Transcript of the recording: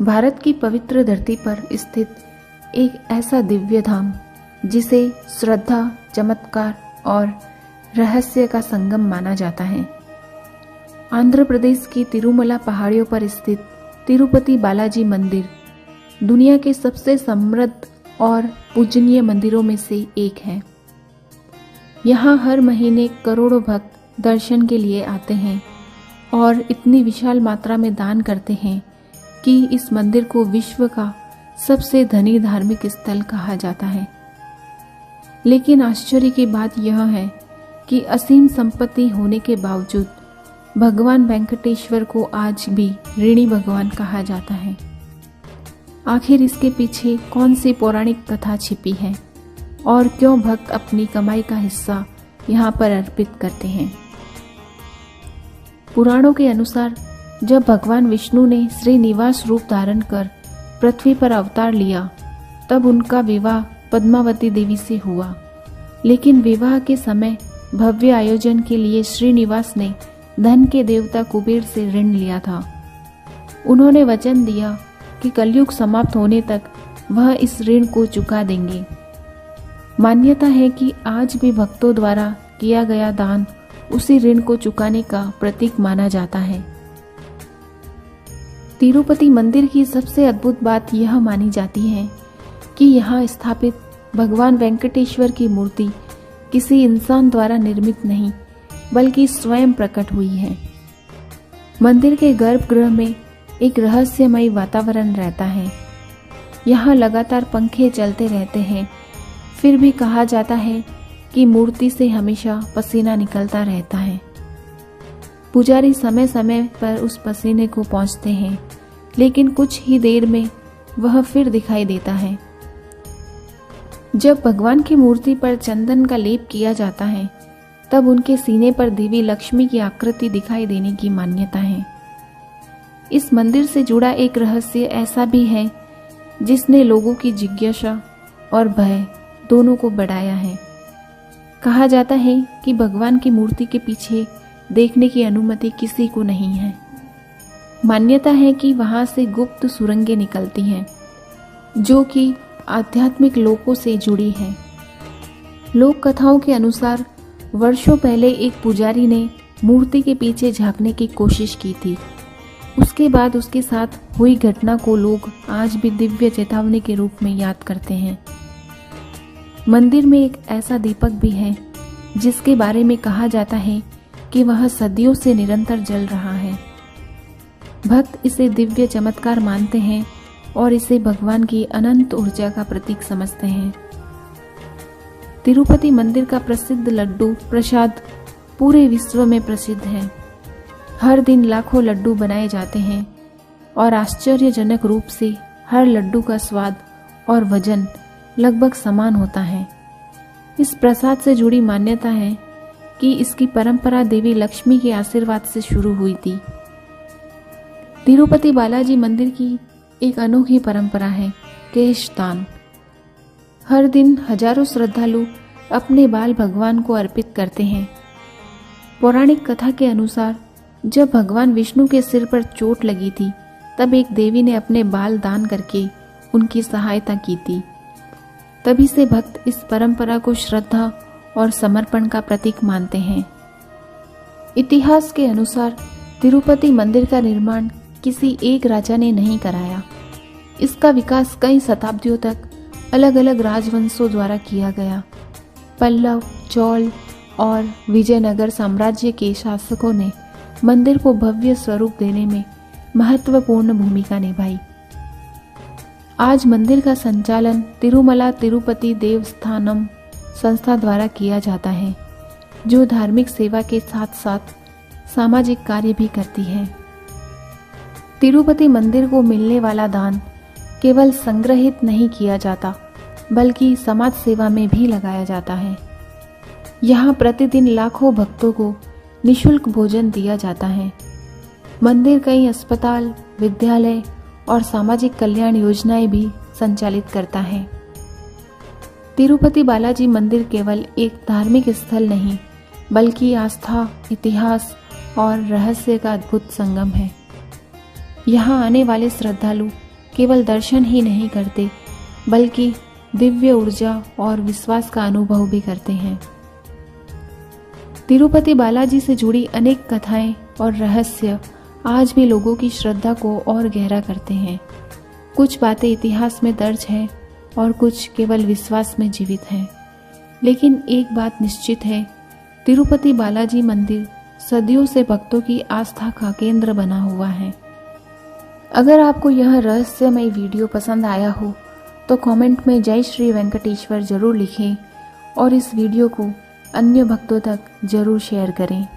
भारत की पवित्र धरती पर स्थित एक ऐसा दिव्य धाम जिसे श्रद्धा, चमत्कार और रहस्य का संगम माना जाता है। आंध्र प्रदेश की तिरुमला पहाड़ियों पर स्थित तिरुपति बालाजी मंदिर दुनिया के सबसे समृद्ध और पूजनीय मंदिरों में से एक है। यहाँ हर महीने करोड़ों भक्त दर्शन के लिए आते हैं और इतनी विशाल मात्रा में दान करते हैं कि इस मंदिर को विश्व का सबसे धनी धार्मिक स्थल कहा जाता है। लेकिन आश्चर्य की बात यह है कि असीम संपत्ति होने के बावजूद भगवान वेंकटेश्वर को आज भी ऋणी भगवान कहा जाता है। आखिर इसके पीछे कौन सी पौराणिक कथा छिपी है और क्यों भक्त अपनी कमाई का हिस्सा यहाँ पर अर्पित करते हैं? पुराणों के अनुसार जब भगवान विष्णु ने श्रीनिवास रूप धारण कर पृथ्वी पर अवतार लिया, तब उनका विवाह पद्मावती देवी से हुआ। लेकिन विवाह के समय भव्य आयोजन के लिए श्रीनिवास ने धन के देवता कुबेर से ऋण लिया था। उन्होंने वचन दिया कि कलयुग समाप्त होने तक वह इस ऋण को चुका देंगे। मान्यता है कि आज भी भक्तों द्वारा किया गया दान उसी ऋण को चुकाने का प्रतीक माना जाता है। तिरुपति मंदिर की सबसे अद्भुत बात यह मानी जाती है कि यहाँ स्थापित भगवान वेंकटेश्वर की मूर्ति किसी इंसान द्वारा निर्मित नहीं बल्कि स्वयं प्रकट हुई है। मंदिर के गर्भगृह में एक रहस्यमयी वातावरण रहता है। यहाँ लगातार पंखे चलते रहते हैं, फिर भी कहा जाता है कि मूर्ति से हमेशा पसीना निकलता रहता है। पुजारी समय समय पर उस पसीने को पोंछते हैं, लेकिन कुछ ही देर में वह फिर दिखाई देता है। जब भगवान की मूर्ति पर चंदन का लेप किया जाता है, तब उनके सीने पर देवी लक्ष्मी की आकृति दिखाई देने की मान्यता है। इस मंदिर से जुड़ा एक रहस्य ऐसा भी है जिसने लोगों की जिज्ञासा और भय दोनों को बढ़ाया है। कहा जाता है कि भगवान की मूर्ति के पीछे देखने की अनुमति किसी को नहीं है। मान्यता है कि वहां से गुप्त सुरंगें निकलती हैं, जो कि आध्यात्मिक लोकों से जुड़ी हैं। लोक कथाओं के अनुसार वर्षों पहले एक पुजारी ने मूर्ति के पीछे झांकने की कोशिश की थी। उसके बाद उसके साथ हुई घटना को लोग आज भी दिव्य चेतावनी के रूप में याद करते हैं। मंदिर में एक ऐसा दीपक भी है जिसके बारे में कहा जाता है कि वह सदियों से निरंतर जल रहा है। भक्त इसे दिव्य चमत्कार मानते हैं और इसे भगवान की अनंत ऊर्जा का प्रतीक समझते हैं। तिरुपति मंदिर का प्रसिद्ध लड्डू प्रसाद पूरे विश्व में प्रसिद्ध है। हर दिन लाखों लड्डू बनाए जाते हैं और आश्चर्यजनक रूप से हर लड्डू का स्वाद और वजन लगभग समान होता है। इस प्रसाद से जुड़ी मान्यता है कि इसकी परंपरा देवी लक्ष्मी के आशीर्वाद से शुरू हुई थी। तिरुपति बालाजी मंदिर की एक अनोखी परंपरा है केश दान। हर दिन हजारों श्रद्धालु अपने बाल भगवान को अर्पित करते हैं। पौराणिक कथा के अनुसार जब भगवान विष्णु के सिर पर चोट लगी थी, तब एक देवी ने अपने बाल दान करके उनकी सहायता की थी। तभी से भक्त इस परंपरा को श्रद्धा और समर्पण का प्रतीक मानते हैं। इतिहास के अनुसार तिरुपति मंदिर का निर्माण किसी एक राजा ने नहीं कराया। इसका विकास कई शताब्दियों तक अलग अलग राजवंशों द्वारा किया गया। पल्लव, चोल और विजयनगर साम्राज्य के शासकों ने मंदिर को भव्य स्वरूप देने में महत्वपूर्ण भूमिका निभाई। आज मंदिर का संचालन तिरुमला तिरुपति देवस्थानम संस्था द्वारा किया जाता है, जो धार्मिक सेवा के साथ साथ सामाजिक कार्य भी करती है। तिरुपति मंदिर को मिलने वाला दान केवल संग्रहित नहीं किया जाता, बल्कि समाज सेवा में भी लगाया जाता है। यहाँ प्रतिदिन लाखों भक्तों को निःशुल्क भोजन दिया जाता है। मंदिर कई अस्पताल, विद्यालय और सामाजिक कल्याण योजनाएं भी संचालित करता है। तिरुपति बालाजी मंदिर केवल एक धार्मिक स्थल नहीं, बल्कि आस्था, इतिहास और रहस्य का अद्भुत संगम है। यहाँ आने वाले श्रद्धालु केवल दर्शन ही नहीं करते बल्कि दिव्य ऊर्जा और विश्वास का अनुभव भी करते हैं। तिरुपति बालाजी से जुड़ी अनेक कथाएं और रहस्य आज भी लोगों की श्रद्धा को और गहरा करते हैं। कुछ बातें इतिहास में दर्ज हैं और कुछ केवल विश्वास में जीवित हैं। लेकिन एक बात निश्चित है, तिरुपति बालाजी मंदिर सदियों से भक्तों की आस्था का केंद्र बना हुआ है। अगर आपको यह रहस्यमय वीडियो पसंद आया हो तो कमेंट में जय श्री वेंकटेश्वर जरूर लिखें और इस वीडियो को अन्य भक्तों तक जरूर शेयर करें।